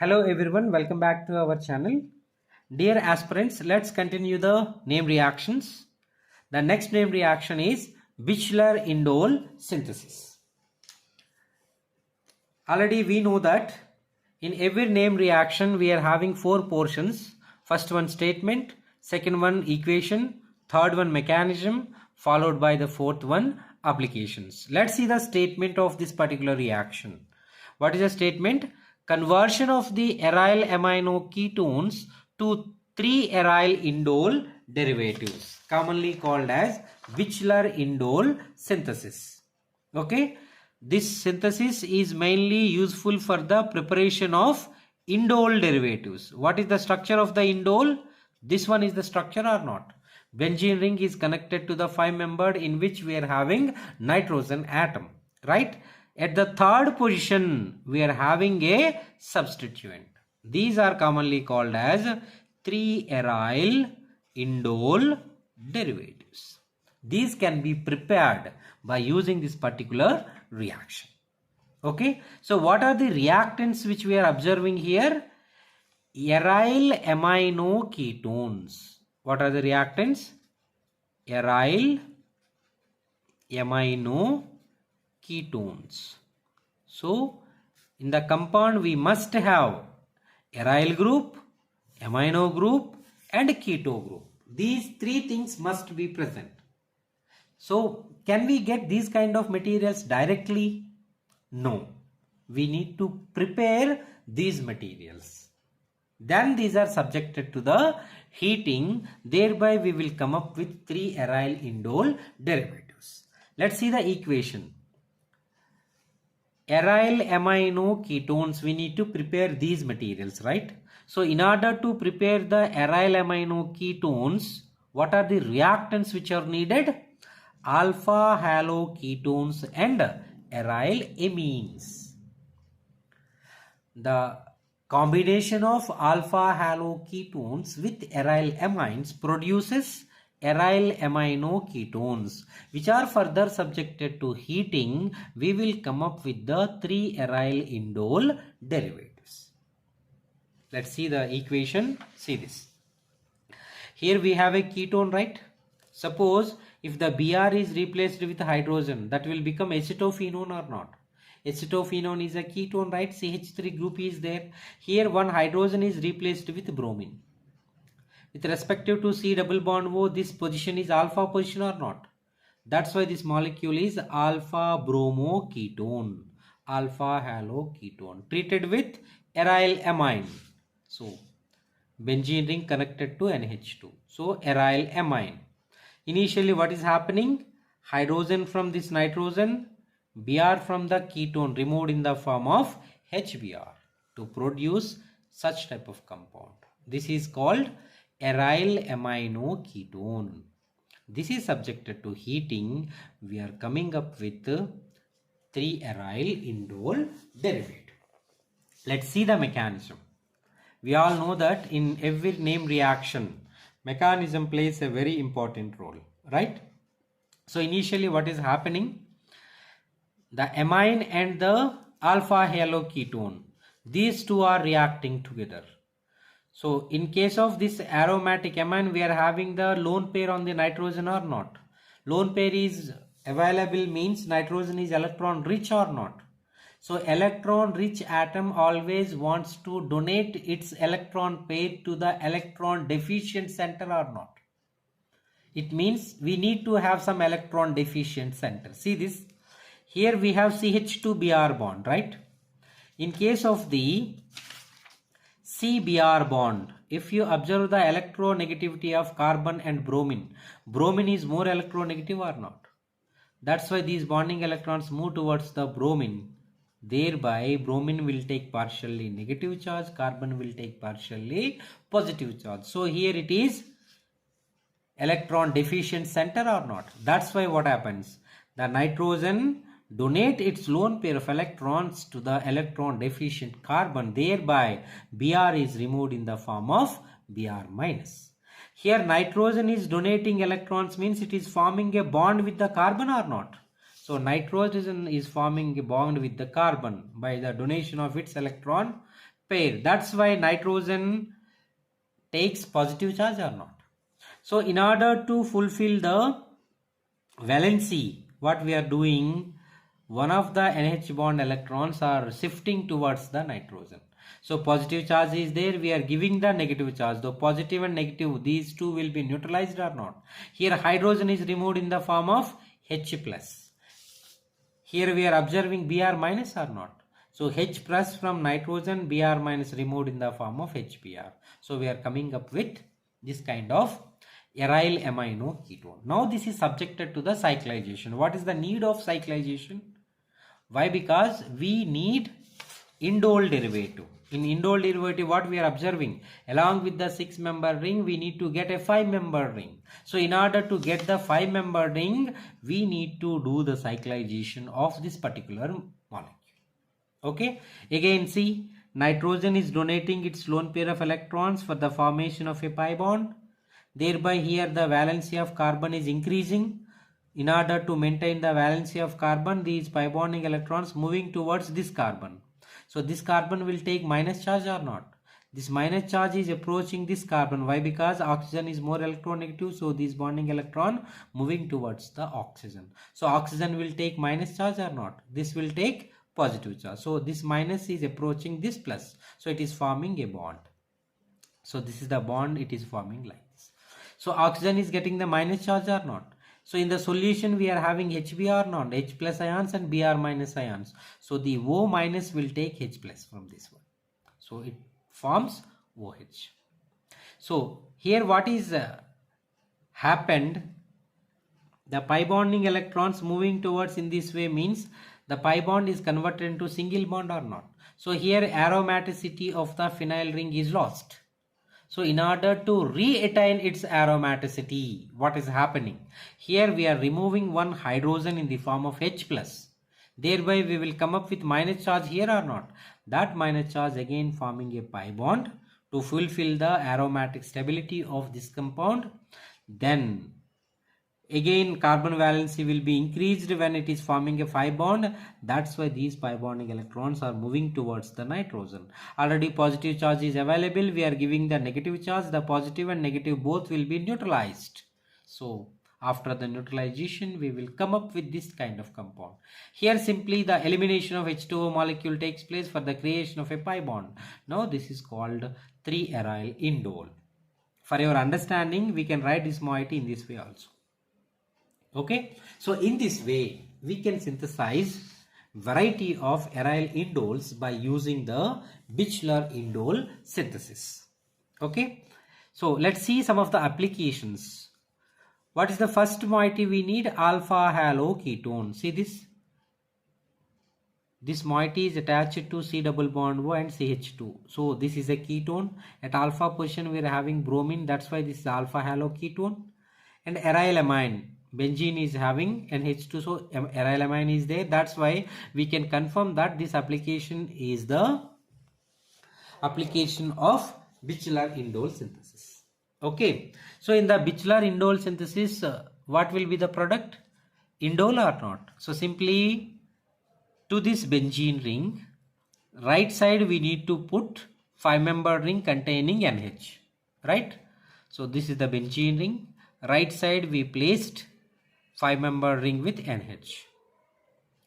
Hello everyone, welcome back to our channel. Dear aspirants, let's continue the name reactions. The next name reaction is Bischler Indole synthesis. Already we know that in every name reaction we are having four portions. First one statement, second one equation, third one mechanism, followed by the fourth one applications. Let's see the statement of this particular reaction. What is the statement? Conversion of the aryl amino ketones to 3-aryl indole derivatives, commonly called as Bischler indole synthesis. Okay, this synthesis is mainly useful for the preparation of indole derivatives. What is the structure of the indole? This one is the structure or not? Benzene ring is connected to the 5-membered, in which we are having nitrogen atom, right? At the third position we are having a substituent. These are commonly called as 3-aryl indole derivatives. These can be prepared by using this particular reaction. Okay, so what are the reactants which we are observing here? Aryl amino ketones. What are the reactants? Aryl amino ketones. So in the compound we must have aryl group, amino group and keto group. These three things must be present. So can we get these kind of materials directly? No. We need to prepare these materials. Then these are subjected to the heating. Thereby we will come up with 3-aryl indole derivatives. Let's see the equation. Aryl amino ketones, we need to prepare these materials, right? So in order to prepare the aryl amino ketones, what are the reactants which are needed? Alpha haloketones and aryl amines. The combination of alpha haloketones with aryl amines produces aryl amino ketones, which are further subjected to heating. We will come up with the 3-aryl indole derivatives. Let's see the equation. See this. Here we have a ketone, right? Suppose if the Br is replaced with hydrogen, that will become acetophenone or not? Acetophenone is a ketone, right? CH3 group is there. Here one hydrogen is replaced with bromine. With respective to C double bond O, this position is alpha position or not? That's why this molecule is alpha bromoketone, alpha haloketone, treated with aryl amine. So benzene ring connected to NH2. So aryl amine. Initially what is happening? Hydrogen from this nitrogen, Br from the ketone removed in the form of HBr to produce such type of compound. This is called aryl amino ketone. This is subjected to heating. We are coming up with 3-aryl indole derivative. Let's see the mechanism. We all know that in every name reaction, mechanism plays a very important role, right? So initially what is happening? The amine and the alpha haloketone, these two are reacting together. So in case of this aromatic amine, we are having the lone pair on the nitrogen or not? Lone pair is available, means nitrogen is electron rich or not? So electron rich atom always wants to donate its electron pair to the electron deficient center or not? It means we need to have some electron deficient center. See this. Here we have CH2Br bond, right? In case of the CBr bond, if you observe the electronegativity of carbon and bromine, bromine is more electronegative or not? That's why these bonding electrons move towards the bromine. Thereby bromine will take partially negative charge, carbon will take partially positive charge. So here it is electron deficient center or not? That's why what happens? The nitrogen donate its lone pair of electrons to the electron deficient carbon. Thereby Br is removed in the form of Br minus. Here nitrogen is donating electrons, means it is forming a bond with the carbon or not? So nitrogen is forming a bond with the carbon by the donation of its electron pair. That's why nitrogen takes positive charge or not. So in order to fulfill the valency, what we are doing, one of the NH bond electrons are shifting towards the nitrogen. So positive charge is there, we are giving the negative charge. The positive and negative, these two will be neutralized or not. Here hydrogen is removed in the form of H plus. Here we are observing Br minus or not. So H plus from nitrogen, Br minus removed in the form of HBr. So we are coming up with this kind of aryl amino ketone. Now this is subjected to the cyclization. What is the need of cyclization? Why? Because we need indole derivative. In indole derivative, what we are observing, along with the 6-member ring, we need to get a 5-member ring. So in order to get the 5-member ring, we need to do the cyclization of this particular molecule. Okay, again see, nitrogen is donating its lone pair of electrons for the formation of a pi bond. Thereby here the valency of carbon is increasing. In order to maintain the valency of carbon, these pi bonding electrons moving towards this carbon. So this carbon will take minus charge or not. This minus charge is approaching this carbon. Why? Because oxygen is more electronegative. So this bonding electron moving towards the oxygen. So oxygen will take minus charge or not. This will take positive charge. So this minus is approaching this plus. So it is forming a bond. So this is the bond it is forming like this. So oxygen is getting the minus charge or not. So in the solution we are having HBr not, H plus ions and Br minus ions. So the O minus will take H plus from this one. So it forms OH. So here what is happened, the pi bonding electrons moving towards in this way means the pi bond is converted into single bond or not. So here aromaticity of the phenyl ring is lost. So in order to re-attain its aromaticity, what is happening? Here we are removing one hydrogen in the form of H plus. Thereby we will come up with minus charge here or not. That minus charge again forming a pi bond to fulfill the aromatic stability of this compound. Then again carbon valency will be increased when it is forming a pi bond. That's why these pi bonding electrons are moving towards the nitrogen. Already positive charge is available. We are giving the negative charge. The positive and negative both will be neutralized. So after the neutralization we will come up with this kind of compound. Here simply the elimination of H2O molecule takes place for the creation of a pi bond. Now this is called 3-aryl indole. For your understanding, we can write this moiety in this way also. Okay, so in this way we can synthesize variety of aryl indoles by using the Bischler indole synthesis. Okay, so let's see some of the applications. What is the first moiety we need? Alpha haloketone. See this moiety is attached to C double bond O and CH2. So this is a ketone. At alpha position we are having bromine. That's why this is alpha haloketone. And aryl amine, benzene is having NH2, so aryl amine is there. That's why we can confirm that this application is the application of Bischler indole synthesis. Okay, so in the Bischler indole synthesis, what will be the product? Indole or not? So simply to this benzene ring, right side we need to put 5-member ring containing NH, right? So this is the benzene ring. Right side we placed 5-member ring with NH.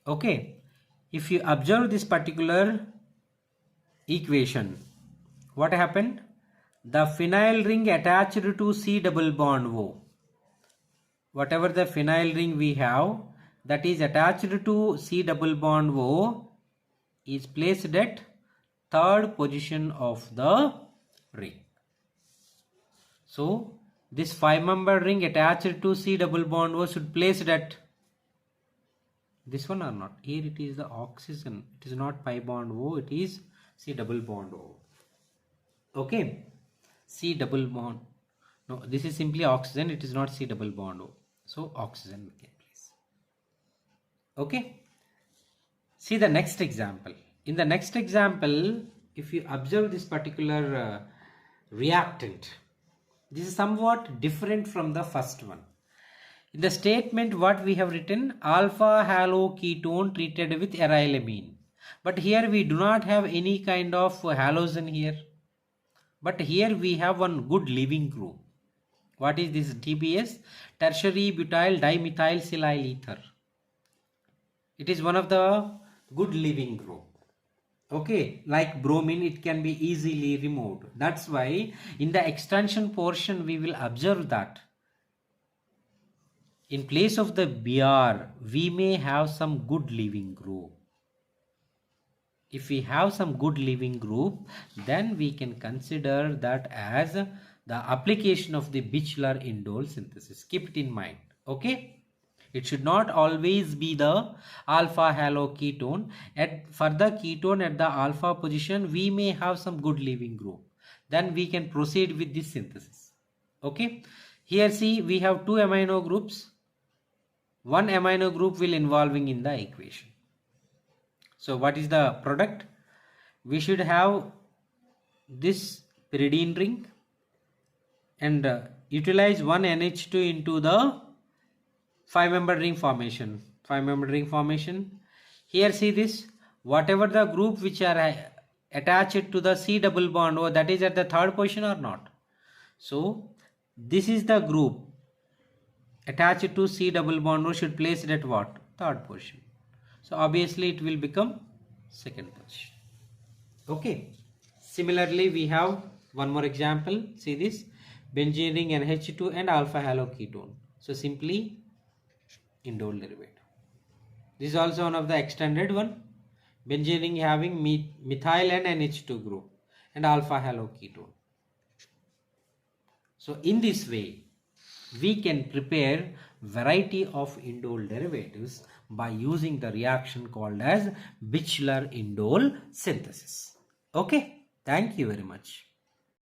Okay, if you observe this particular equation, what happened? The phenyl ring attached to C double bond O. Whatever the phenyl ring we have that is attached to C double bond O is placed at 3rd position of the ring. So this 5-member ring attached to C double bond O should place it at this one or not? Here it is the oxygen. It is not pi bond O. It is C double bond O. Okay. C double bond. No, this is simply oxygen. It is not C double bond O. So oxygen we can place. Okay. See the next example. In the next example, if you observe this particular reactant, this is somewhat different from the first one. In the statement what we have written, alpha haloketone treated with arylamine. But here we do not have any kind of halogen here. But here we have one good leaving group. What is this TBS? Tertiary butyl dimethyl ether. It is one of the good leaving group. Okay, like bromine, it can be easily removed. That's why in the extension portion we will observe that in place of the Br, we may have some good leaving group. If we have some good leaving group, then we can consider that as the application of the Bischler indole synthesis. Keep it in mind. Okay. It should not always be the alpha haloketone. For the ketone at the alpha position, we may have some good leaving group. Then we can proceed with this synthesis. Okay. Here see, we have two amino groups. One amino group will involving in the equation. So what is the product? We should have this pyridine ring and utilize one NH2 into the 5-membered ring formation. 5-membered ring formation. Here see this, whatever the group which are attached to the C double bond, or that is at the third position or not. So this is the group attached to C double bond, or should place it at what? Third position. So obviously it will become second position. Okay. Similarly, we have one more example. See this, benzene ring NH2 and alpha haloketone. So simply indole derivative. This is also one of the extended one. Benzene ring having methyl and NH2 group and alpha haloketone. So in this way, we can prepare variety of indole derivatives by using the reaction called as Bischler indole synthesis. Okay, thank you very much.